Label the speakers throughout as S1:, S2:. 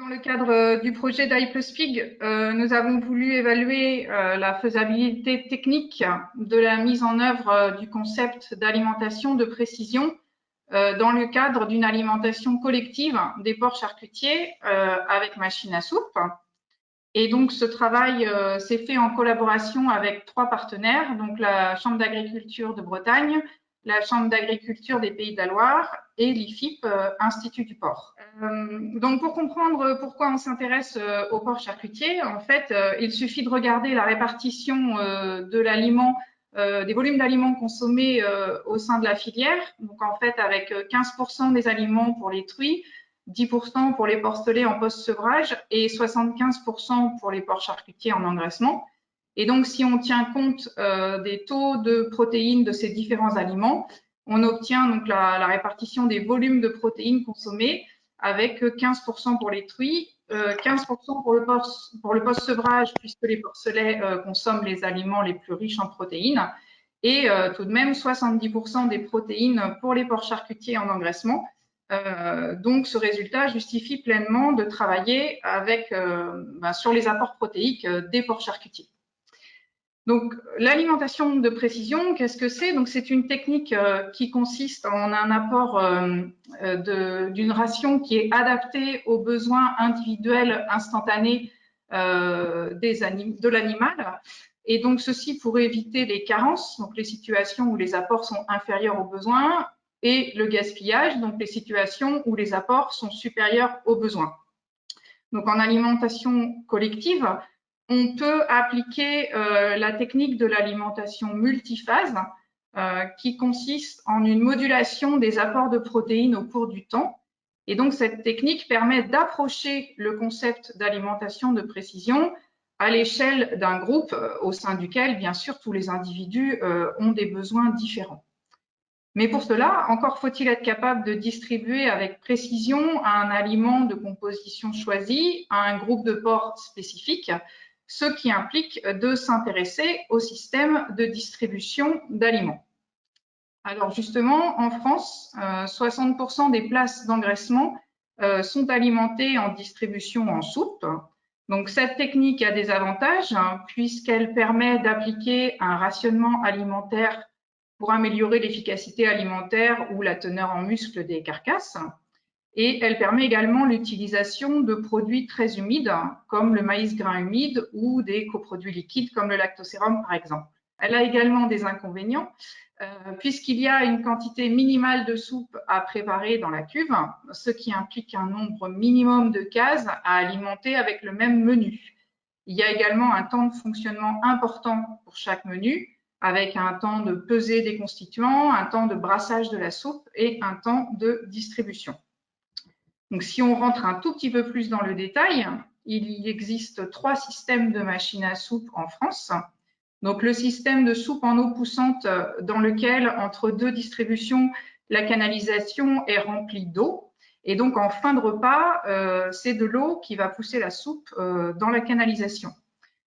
S1: Dans le cadre du projet d'i+Pig, nous avons voulu évaluer la faisabilité technique de la mise en œuvre du concept d'alimentation de précision dans le cadre d'une alimentation collective des porcs charcutiers avec machine à soupe. Et donc, ce travail s'est fait en collaboration avec 3 partenaires, donc la Chambre d'agriculture de Bretagne, la Chambre d'agriculture des Pays de la Loire et l'IFIP, Institut du porc. Donc, pour comprendre pourquoi on s'intéresse au porc charcutier, en fait, il suffit de regarder la répartition de l'aliment, des volumes d'aliments consommés au sein de la filière. Donc, en fait, avec 15% des aliments pour les truies, 10% pour les porcelets en post-sevrage et 75% pour les porcs charcutiers en engraissement. Et donc, si on tient compte des taux de protéines de ces différents aliments, on obtient donc la répartition des volumes de protéines consommés avec 15% pour les truies, 15% pour le post-sevrage puisque les porcelets consomment les aliments les plus riches en protéines et tout de même 70% des protéines pour les porcs charcutiers en engraissement. Donc, ce résultat justifie pleinement de travailler avec, sur les apports protéiques des porcs charcutiers. Donc, l'alimentation de précision, qu'est-ce que c'est? Donc, c'est une technique qui consiste en un apport d'une ration qui est adaptée aux besoins individuels instantanés de l'animal. Et donc, ceci pour éviter les carences, donc les situations où les apports sont inférieurs aux besoins, et le gaspillage, donc les situations où les apports sont supérieurs aux besoins. Donc, en alimentation collective, on peut appliquer la technique de l'alimentation multiphase, qui consiste en une modulation des apports de protéines au cours du temps. Et donc, cette technique permet d'approcher le concept d'alimentation de précision à l'échelle d'un groupe au sein duquel, bien sûr, tous les individus ont des besoins différents. Mais pour cela, encore faut-il être capable de distribuer avec précision un aliment de composition choisie à un groupe de porcs spécifique, ce qui implique de s'intéresser au système de distribution d'aliments. Alors justement, en France, 60% des places d'engraissement sont alimentées en distribution en soupe. Donc cette technique a des avantages puisqu'elle permet d'appliquer un rationnement alimentaire pour améliorer l'efficacité alimentaire ou la teneur en muscles des carcasses. Et elle permet également l'utilisation de produits très humides, comme le maïs grain humide ou des coproduits liquides, comme le lactosérum, par exemple. Elle a également des inconvénients, puisqu'il y a une quantité minimale de soupe à préparer dans la cuve, ce qui implique un nombre minimum de cases à alimenter avec le même menu. Il y a également un temps de fonctionnement important pour chaque menu, avec un temps de pesée des constituants, un temps de brassage de la soupe et un temps de distribution. Donc, si on rentre un tout petit peu plus dans le détail, il existe 3 systèmes de machines à soupe en France. Donc, le système de soupe en eau poussante dans lequel, entre 2 distributions, la canalisation est remplie d'eau. Et donc, en fin de repas, c'est de l'eau qui va pousser la soupe dans la canalisation.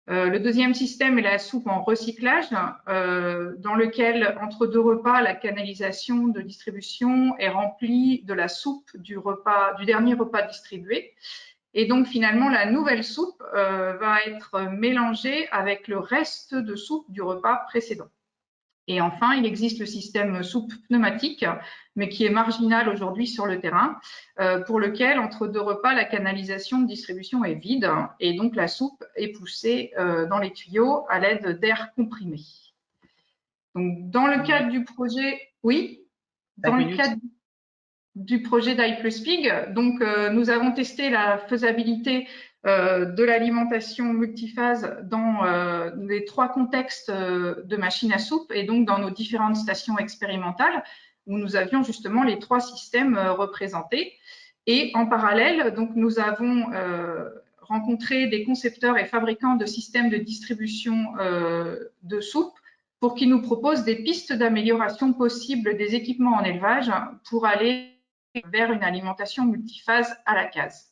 S1: Le deuxième système est la soupe en recyclage, dans lequel, entre 2 repas, la canalisation de distribution est remplie de la soupe du dernier repas distribué. Et donc, finalement, la nouvelle soupe va être mélangée avec le reste de soupe du repas précédent. Et enfin, il existe le système soupe pneumatique, mais qui est marginal aujourd'hui sur le terrain, pour lequel, entre 2 repas, la canalisation de distribution est vide et donc la soupe est poussée dans les tuyaux à l'aide d'air comprimé. Donc, dans le cadre du projet, oui, dans le cadre du projet d'i+Pig, donc nous avons testé la faisabilité de l'alimentation multiphase dans les 3 contextes de machines à soupe et donc dans nos différentes stations expérimentales où nous avions justement les 3 systèmes représentés. Et en parallèle, donc nous avons rencontré des concepteurs et fabricants de systèmes de distribution de soupe pour qu'ils nous proposent des pistes d'amélioration possibles des équipements en élevage pour aller vers une alimentation multiphase à la case.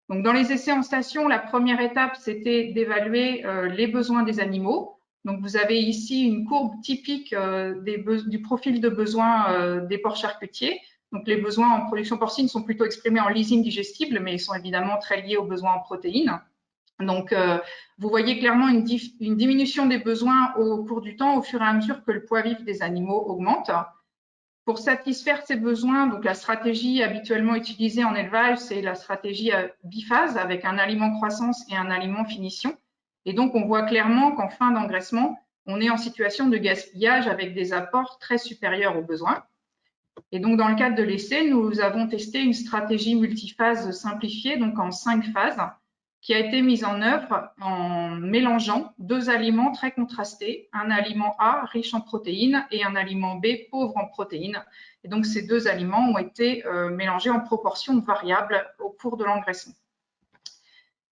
S1: Donc, dans les essais en station, la première étape, c'était d'évaluer les besoins des animaux. Donc, vous avez ici une courbe typique du profil de besoin des porcs charcutiers. Donc, les besoins en production porcine sont plutôt exprimés en lysine digestible, mais ils sont évidemment très liés aux besoins en protéines. Donc, vous voyez clairement une diminution des besoins au cours du temps au fur et à mesure que le poids vif des animaux augmente. Pour satisfaire ces besoins, donc la stratégie habituellement utilisée en élevage, c'est la stratégie biphase avec un aliment croissance et un aliment finition. Et donc, on voit clairement qu'en fin d'engraissement, on est en situation de gaspillage avec des apports très supérieurs aux besoins. Et donc, dans le cadre de l'essai, nous avons testé une stratégie multiphase simplifiée, donc en 5 phases, qui a été mise en œuvre en mélangeant 2 aliments très contrastés, un aliment A riche en protéines et un aliment B pauvre en protéines. Et donc, ces 2 aliments ont été mélangés en proportion variable au cours de l'engraissement.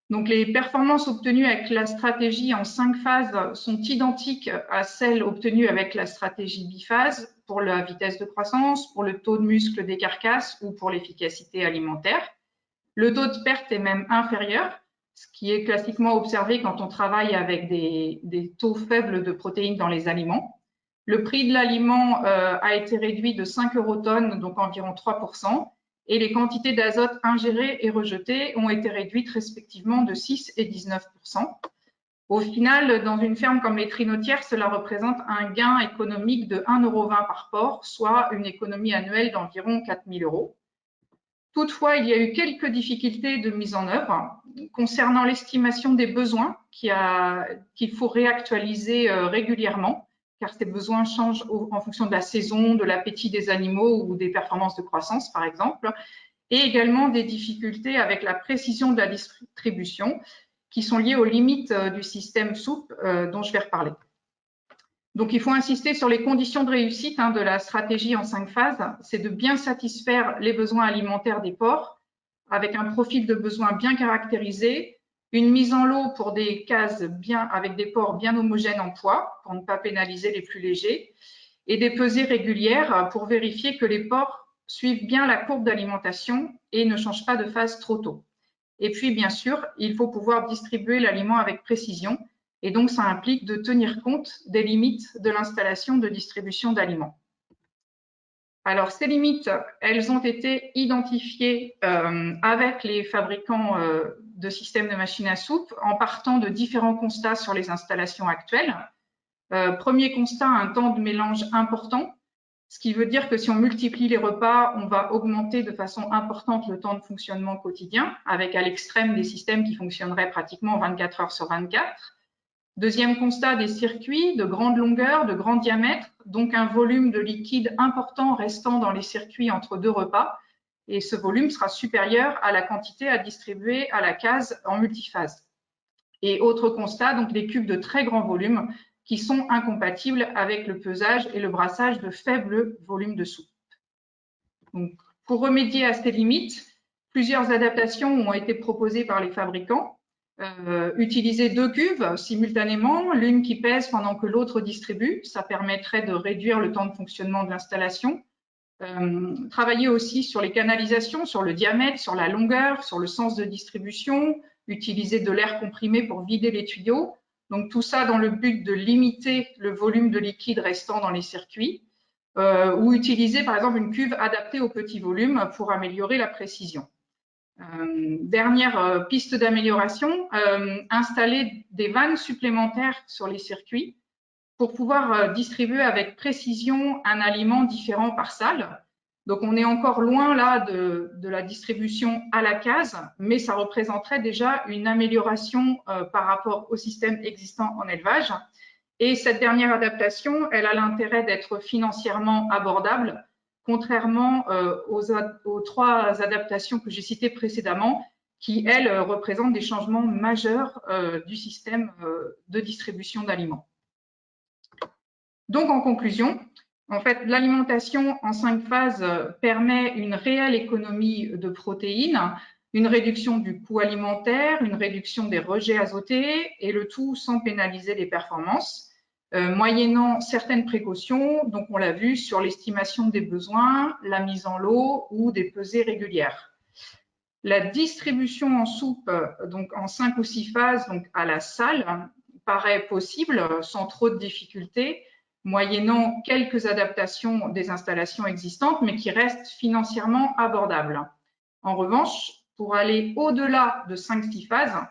S1: Donc, les performances obtenues avec la stratégie en 5 phases sont identiques à celles obtenues avec la stratégie biphase pour la vitesse de croissance, pour le taux de muscle des carcasses ou pour l'efficacité alimentaire. Le taux de perte est même inférieur, ce qui est classiquement observé quand on travaille avec des taux faibles de protéines dans les aliments. Le prix de l'aliment a été réduit de 5 eurotonnes, donc environ 3%, et les quantités d'azote ingérées et rejetées ont été réduites respectivement de 6 et 19%. Au final, dans une ferme comme les Trinotières, cela représente un gain économique de 1,20 € par porc, soit une économie annuelle d'environ 4 000 €. Toutefois, il y a eu quelques difficultés de mise en œuvre concernant l'estimation des besoins qu'il faut réactualiser régulièrement, car ces besoins changent en fonction de la saison, de l'appétit des animaux ou des performances de croissance, par exemple, et également des difficultés avec la précision de la distribution qui sont liées aux limites du système soupe dont je vais reparler. Donc, il faut insister sur les conditions de réussite de la stratégie en 5 phases. C'est de bien satisfaire les besoins alimentaires des porcs avec un profil de besoins bien caractérisé, une mise en lot pour des cases avec des porcs bien homogènes en poids pour ne pas pénaliser les plus légers et des pesées régulières pour vérifier que les porcs suivent bien la courbe d'alimentation et ne changent pas de phase trop tôt. Et puis, bien sûr, il faut pouvoir distribuer l'aliment avec précision. Et donc, ça implique de tenir compte des limites de l'installation de distribution d'aliments. Alors, ces limites, elles ont été identifiées avec les fabricants de systèmes de machines à soupe en partant de différents constats sur les installations actuelles. Premier constat, un temps de mélange important, ce qui veut dire que si on multiplie les repas, on va augmenter de façon importante le temps de fonctionnement quotidien, avec à l'extrême des systèmes qui fonctionneraient pratiquement 24 heures sur 24. Deuxième constat, des circuits de grande longueur, de grand diamètre, donc un volume de liquide important restant dans les circuits entre 2 repas. Et ce volume sera supérieur à la quantité à distribuer à la case en multiphase. Et autre constat, donc des cubes de très grand volume qui sont incompatibles avec le pesage et le brassage de faibles volumes de soupe. Donc, pour remédier à ces limites, plusieurs adaptations ont été proposées par les fabricants. Utiliser 2 cuves simultanément, l'une qui pèse pendant que l'autre distribue, ça permettrait de réduire le temps de fonctionnement de l'installation. Travailler aussi sur les canalisations, sur le diamètre, sur la longueur, sur le sens de distribution, utiliser de l'air comprimé pour vider les tuyaux. Donc tout ça dans le but de limiter le volume de liquide restant dans les circuits, ou utiliser par exemple une cuve adaptée au petit volume pour améliorer la précision. Dernière piste d'amélioration, installer des vannes supplémentaires sur les circuits pour pouvoir distribuer avec précision un aliment différent par salle. Donc, on est encore loin là de la distribution à la case, mais ça représenterait déjà une amélioration par rapport au système existant en élevage. Et cette dernière adaptation, elle a l'intérêt d'être financièrement abordable, contrairement aux 3 adaptations que j'ai citées précédemment, qui, elles, représentent des changements majeurs du système de distribution d'aliments. Donc, en conclusion, en fait, l'alimentation en 5 phases permet une réelle économie de protéines, une réduction du coût alimentaire, une réduction des rejets azotés, et le tout sans pénaliser les performances, moyennant certaines précautions, donc on l'a vu, sur l'estimation des besoins, la mise en lot ou des pesées régulières. La distribution en soupe, donc en 5 ou 6 phases, donc à la salle, paraît possible sans trop de difficultés, moyennant quelques adaptations des installations existantes, mais qui restent financièrement abordables. En revanche, pour aller au-delà de 5 FIFAS,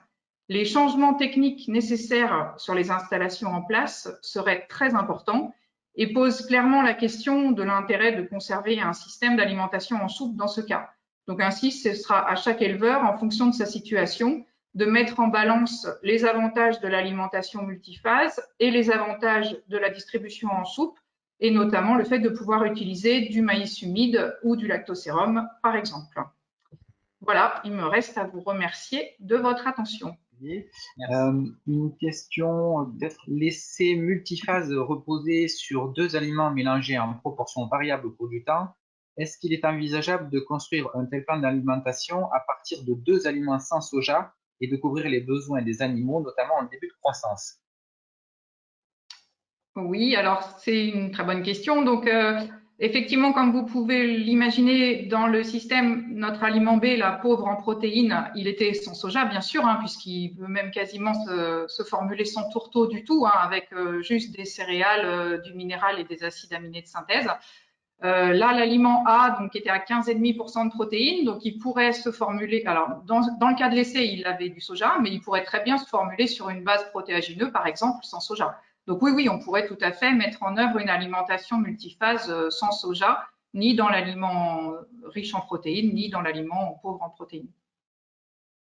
S1: les changements techniques nécessaires sur les installations en place seraient très importants et posent clairement la question de l'intérêt de conserver un système d'alimentation en soupe dans ce cas. Donc ainsi, ce sera à chaque éleveur, en fonction de sa situation, de mettre en balance les avantages de l'alimentation multiphase et les avantages de la distribution en soupe, et notamment le fait de pouvoir utiliser du maïs humide ou du lactosérum, par exemple. Voilà, il me reste à vous remercier de votre attention.
S2: Une question, peut-être laisser multiphase reposer sur 2 aliments mélangés en proportion variable au cours du temps. Est-ce qu'il est envisageable de construire un tel plan d'alimentation à partir de 2 aliments sans soja et de couvrir les besoins des animaux, notamment en début de croissance?
S1: Oui, alors c'est une très bonne question. Donc, effectivement, comme vous pouvez l'imaginer, dans le système, notre aliment B, la pauvre en protéines, il était sans soja, bien sûr, hein, puisqu'il peut même quasiment se formuler sans tourteau du tout, hein, avec juste des céréales, du minéral et des acides aminés de synthèse. Là, l'aliment A, donc, était à 15,5% de protéines, donc il pourrait se formuler. Alors, dans le cas de l'essai, il avait du soja, mais il pourrait très bien se formuler sur une base protéagineuse, par exemple, sans soja. Donc oui, on pourrait tout à fait mettre en œuvre une alimentation multiphase sans soja, ni dans l'aliment riche en protéines, ni dans l'aliment pauvre en protéines.